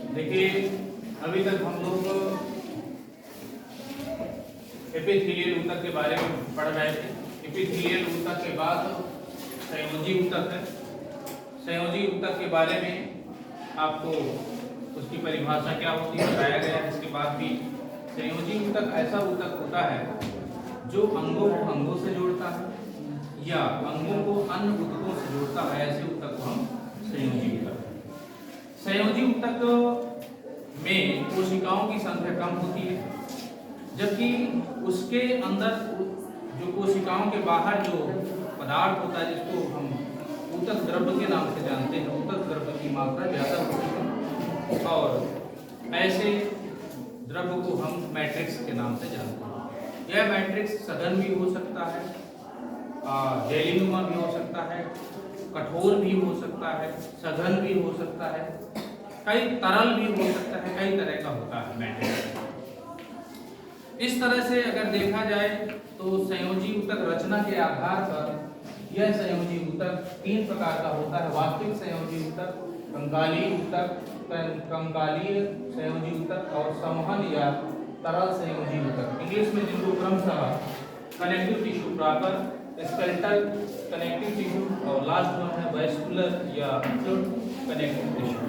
देखिए, अभी तक हम लोग एपिथेलियल ऊतक के बारे में पढ़ रहे थे। एपिथेलियल ऊतक के बाद संयोजी ऊतक है। संयोजी ऊतक के बारे में आपको उसकी परिभाषा क्या होती है बताया गया है। इसके बाद भी संयोजी ऊतक ऐसा ऊतक होता है जो अंगों को अंगों से जोड़ता है या अंगों को अन्य ऊतकों से जोड़ता है। ऐसे ऊतक को हम संयोजी ऊतक। संयोजी ऊतक में कोशिकाओं की संख्या कम होती है, जबकि उसके अंदर जो कोशिकाओं के बाहर जो पदार्थ होता है जिसको हम ऊतक द्रव्य के नाम से जानते हैं, ऊतक द्रव्य की मात्रा ज्यादा होती है और ऐसे द्रव्य को हम मैट्रिक्स के नाम से जानते हैं। यह मैट्रिक्स सघन भी हो सकता है, जेलीनुमा भी हो सकता है, कठोर भी हो सकता है, सघन भी हो सकता है, कई तरल भी हो सकता है, कई तरह का होता है मैट्रिक्स। इस तरह से अगर देखा जाए तो संयोजी ऊतक रचना के आधार पर यह संयोजी ऊतक तीन प्रकार का होता है। वास्तविक संयोजी ऊतक, कंकालीय ऊतक, कंकालीय संयोजी ऊतक और संवहन या तरल संयोजी ऊतक। इंग्लिश में जिनको क्रमशः connective tissue proper, skeletal connective tissue और लास्ट वन है वैस्कुलर या फ्लूइड कनेक्टिव टिश्यू।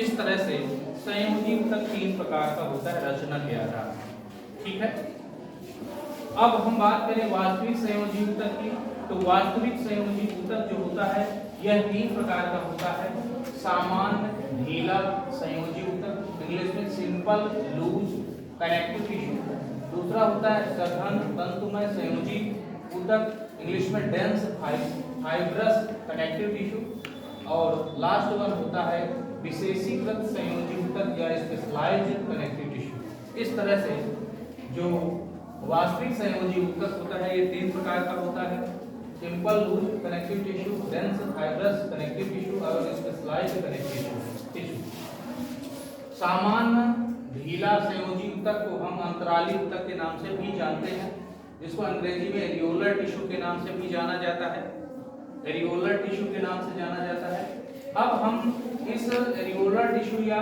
इस तरह से संयोजी ऊतक तीन प्रकार का होता है रचना के आधार पर। ठीक है, अब हम बात करें वास्तविक संयोजी ऊतक की। तो वास्तविक संयोजी ऊतक जो होता है यह तीन प्रकार का होता है। सामान्य ढीला संयोजी ऊतक, इंग्लिश में सिंपल लूज कनेक्टिव टिश्यू। दूसरा होता है सघन तंतुमय संयोजी ऊतक, इंग्लिश में डेंस फाइब्रस कनेक्टिव टिश्यू। और लास्ट वन होता है विशेषीकृत संयोजी ऊतक या स्पेशलाइज्ड कनेक्टिव टिश्यू। इस तरह से जो वास्तविक संयोजी ऊतक होता है ये तीन प्रकार का होता है। Simple loose connective tissue, dense fibrous connective tissue और स्पेशलाइज्ड कनेक्टिव टिश्यू। सामान्य ढीला संयोजी ऊतक को हम अंतराली ऊतक के नाम से भी जानते हैं, जिसको अंग्रेजी में एरियोलर टिश्यू के नाम से भी जाना जाता है। एरियोलर टिश्यू के नाम से जाना जाता है। अब हम इस एरियोलर टिश्यू या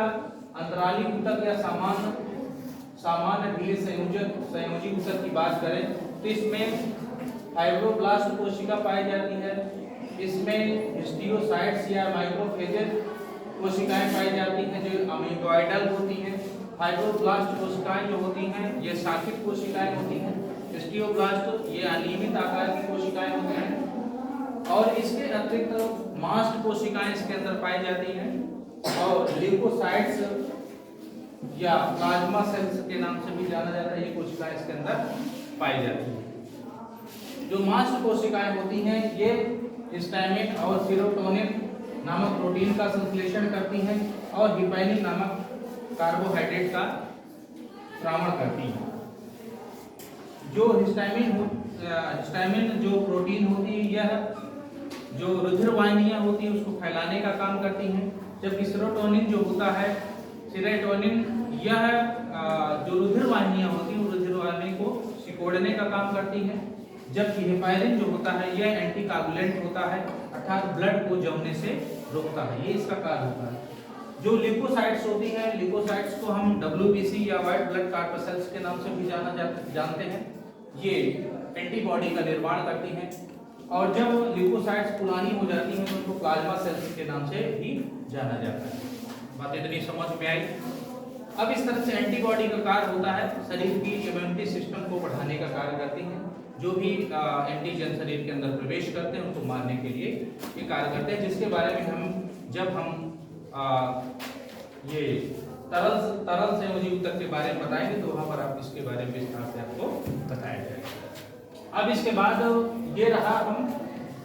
अंतराली ऊतक या सामान्य ढीले संयोजी ऊतक की बात करें तो इसमें फाइब्रोब्लास्ट कोशिका पाई जाती है, इसमें हिस्टियोसाइट्स या माइक्रोफेजेज कोशिकाएं पाई जाती हैं जो अमीबॉइडल होती हैं। फाइब्रोब्लास्ट कोशिकाएं जो होती हैं ये शाखित कोशिकाएं होती हैं। हिस्टियोब्लास्ट ये अनियमित आकार की कोशिकाएं होती हैं और इसके अतिरिक्त मास्ट कोशिकाएं इसके अंदर पाई जाती हैं और ल्यूकोसाइट्स या प्लाज्मा सेल्स के नाम से भी जाना जाता है। ये कोशिकाएं इसके अंदर पाई जाती हैं। जो मास्ट कोशिकाएं होती हैं ये हिस्टामिन और सेरोटोनिन नामक प्रोटीन का संश्लेषण करती हैं और हिपैनिन नामक कार्बोहाइड्रेट का श्रावण करती हैं। जो हिस्टामिन जो प्रोटीन होती है यह जो रुधिर वाहिनियां होती हैं उसको फैलाने का काम करती हैं, जबकि सेरोटोनिन जो होता है यह जो रुधिर वाहिनियां होती हैं रुधिर वाहिनी को सिकोड़ने का काम करती हैं, जबकि हेपारिन जो होता है यह एंटीकोगुलेंट होता है अर्थात ब्लड को जमने से रोकता है। ये इसका कार्य होता है। जो ल्यूकोसाइट्स होती हैं, ल्यूकोसाइट्स को हम WBC या व्हाइट ब्लड कॉर्पस्कल्स के नाम से भी जानते हैं। ये एंटीबॉडी का निर्माण करती हैं और जब ल्यूकोसाइट्स पुरानी हो जाती हैं तो उनको प्लाज्मा सेल्स के नाम से भी जाना जाता है। बात इतनी समझ में आई। अब इस तरह से एंटीबॉडी का कार्य होता है शरीर की इम्यूनिटी सिस्टम को बढ़ाने का कार्य करती हैं। जो भी एंटीजन शरीर के अंदर प्रवेश करते हैं उनको मारने के लिए ये कार्य करते हैं, जिसके बारे में जब हम ये तरल संयोजी ऊतक के बारे में बताएंगे तो वहां पर आप इसके बारे में विस्तार से आपको बताया जाएगा। अब इसके बाद ये रहा हम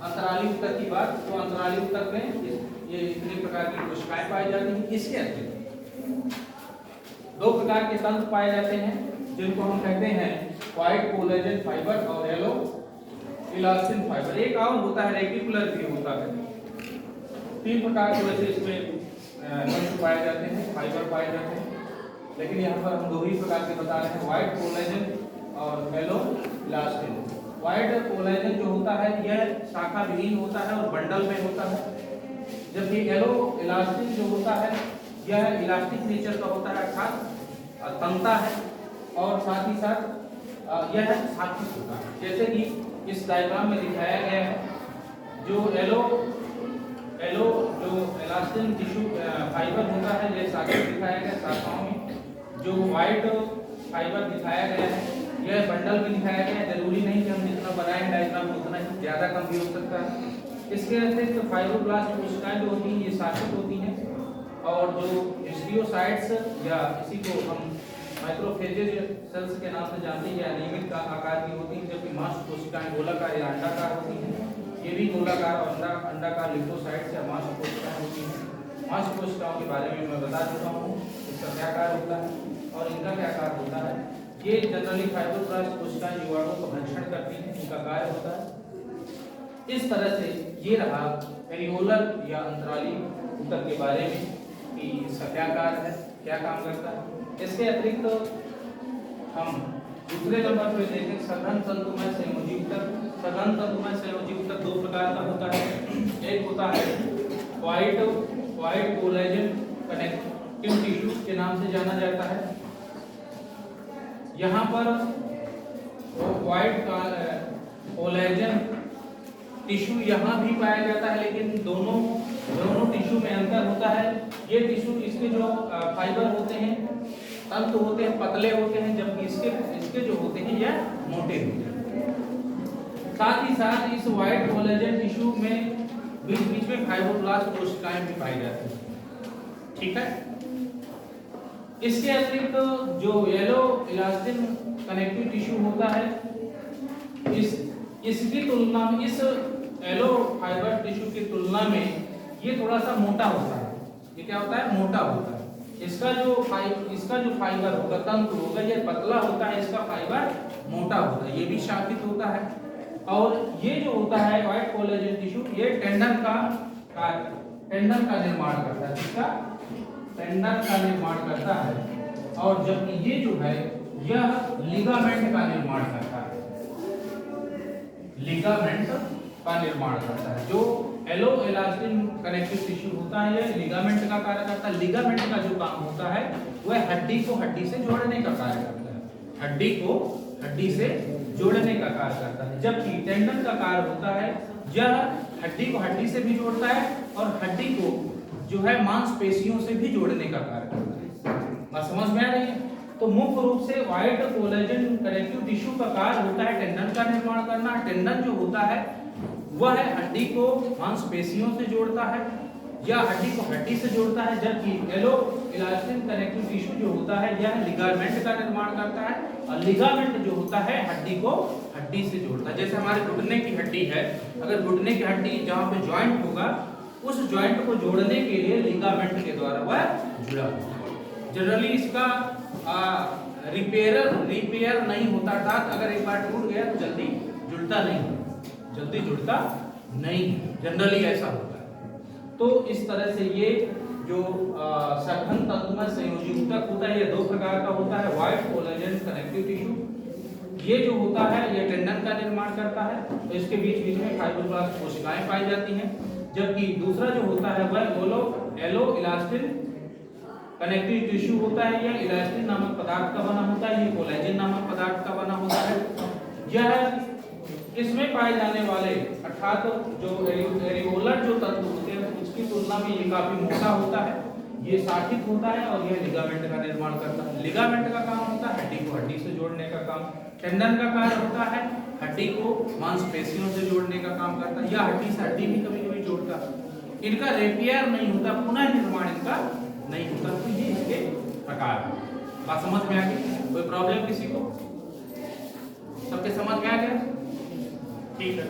अंतराली ऊतक की बात। तो अंतराली ऊतक में ये इतने प्रकार की कोशिकाएं पाई जाती हैं। इसके अतिरिक्त दो प्रकार के तंतु पाए जाते हैं जिनको हम कहते हैं व्हाइट कोलेजन फाइबर और येलो इलास्टिन फाइबर। एक और होता है रेटिकुलर भी होता है। तीन प्रकार के वैसे इसमें तंतु पाए जाते हैं, फाइबर पाए जाते हैं, लेकिन यहाँ पर हम दो ही प्रकार के बता रहे हैं, व्हाइट कोलेजन और येलो इलास्टिन। व्हाइट कोलेजन जो होता है यह शाखा विहीन होता है और बंडल में होता है, जबकि येलो इलास्टिन जो होता है यह इलास्टिक नेचर का होता है, अर्थात तनता है और साथ ही साथ यह शाखित होता है। जैसे कि इस डायग्राम में दिखाया गया है, जो एलो जो इलास्टिन टिश्यू फाइबर होता है, यह शाखित दिखाया गया शाखाओं में। जो व्हाइट फाइबर दिखाया गया है, यह बंडल में दिखाया गया है। जरूरी नहीं कि हम जितना बनाएं डायग्राम उतना ही, ज्यादा कम भी हो सकता है। इसके अतिरिक्त फाइब्रोब्लास्ट कोशिकाएं जो होती हैं ये शाखित होती हैं, और जो हिस्टियोसाइट्स या इसी को हम माइक्रोफेजेज सेल्स के नाम से जानते हैं, या अनियमित आकार की होती हैं, जबकि मांस कोशिकाएं गोलाकार या अंडाकार होती हैं। ये भी गोलाकार और अंडाकार लिम्फोसाइट्स या मांस कोशिकाएं होती हैं। मांस कोशिकाओं के बारे में मैं बता देता हूँ, इसका क्या कार्य होता है और इनका क्या कार्य होता है। ये जनरली फाइब्रोब्लास्ट कोशिकाएं जीवाणुओं को भक्षण करती हैं, इनका कार्य होता है। इस तरह से ये रहा एरियोलर या अंतराली ऊतक के बारे में कि इसका क्या कार्य है, क्या काम करता है। इसके अतिरिक्त हम दूसरे नंबर पे देखें सघन तंतुमय संयोजी ऊतक। सघन तंतुमय संयोजी ऊतक दो प्रकार का होता है। एक होता है व्हाइट कोलेजन कनेक्टिव टिश्यू के नाम से जाना जाता है। यहाँ पर व्हाइट कोलेजन टिश्यू यहाँ भी पाया जाता है, लेकिन दोनों टिश्यू में अंतर होता है। ये टिश्यू, इसके जो फाइबर होते हैं, तंतु होते हैं, पतले होते हैं, जबकि इसके जो होते हैं यह मोटे होते हैं। साथ ही साथ इस व्हाइट कोलेजन टिश्यू में बीच बीच में फाइब्रोब्लास्ट कोशिकाएं भी पाई जाती हैं। ठीक है। इसके अतिरिक्त जो येलो इलास्टिन कनेक्टिव टिश्यू होता है, इसकी तुलना में, इस येलो फाइबर टिश्यू की तुलना में ये थोड़ा सा मोटा होता है। ये क्या होता है? मोटा होता है। इसका जो फाइबर होगा, तंतु होगा, ये पतला होता है, इसका फाइबर मोटा होता है, ये भी शाखित होता है। और ये जो होता है व्हाइट कोलेजन टिश्यू, ये टेंडन का निर्माण करता है। इसका टेंडन का निर्माण करता है, और जबकि ये जो है यह लिगामेंट का निर्माण करता है। लिगामेंट का निर्माण करता है। जो एलो इलास्टिन कनेक्टिव टिश्यू होता है, यह लिगामेंट का कार्य करता है। लिगामेंट का जो काम होता है वह हड्डी को हड्डी से जोड़ने का कार्य करता है। हड्डी को हड्डी से जोड़ने का कार्य करता है, जबकि टेंडन का कार्य होता है, यह हड्डी को हड्डी से भी जोड़ता है और हड्डी को जो है मांसपेशियों से भी जोड़ने का कार्य करता है। बात समझ में आ रही है? तो मुख्य रूप से व्हाइट कोलेजन कनेक्टिव टिश्यू का कार्य होता है टेंडन का निर्माण करना। टेंडन जो होता है वह हड्डी को मांसपेशियों से जोड़ता है या हड्डी को हड्डी से जोड़ता है, जबकि एलो इलास्टिन कनेक्टिव टिश्यू जो होता है यह लिगामेंट का निर्माण करता है, और लिगामेंट जो होता है हड्डी को हड्डी से जोड़ता है। जैसे हमारे घुटने की हड्डी है, अगर घुटने की हड्डी जहाँ पे जॉइंट होगा, उस जॉइंट को जोड़ने के लिए लिगामेंट के द्वारा वह जुड़ा होता है। जनरली इसका रिपेयर नहीं होता, अर्थात अगर एक बार टूट गया तो जल्दी जुड़ता नहीं, जनरली ऐसा होता है। तो इस तरह से ये जो सघन तंतुमय संयोजी ऊतक होता है, ये दो प्रकार का होता है। व्हाइट कोलेजन कनेक्टिव टिश्यू, ये जो होता है ये टेंडन का निर्माण करता है, तो इसके बीच बीच में फाइब्रोब्लास्ट कोशिकाएं पाई जाती हैं। जबकि दूसरा जो होता है वह एलो इलास्टिन कनेक्टिव टिश्यू होता है, यह इलास्टिन नामक पदार्थ का बना होता है, ये कोलेजन नामक पदार्थ का बना होता है। यह इसमें पाए जाने वाले अर्थात जो एरियोलर जो तंतु होते हैं उसकी तुलना में ये काफी मोटा होता है, ये शाखित होता है और यह लिगामेंट का निर्माण करता है। लिगामेंट का काम होता है हड्डी को हड्डी से जोड़ने का काम। टेंडन का कार्य होता है हड्डी को मांसपेशियों से जोड़ने का काम करता है, या हड्डी से हड्डी भी कभी कभी जोड़ता है। इनका रिपेयर नहीं होता, पुनः निर्माण इनका नहीं होता। तो ये इसके प्रकार है। बात समझ में आ गई? कोई प्रॉब्लम किसी को? सबके समझ में आ गया? ठीक है।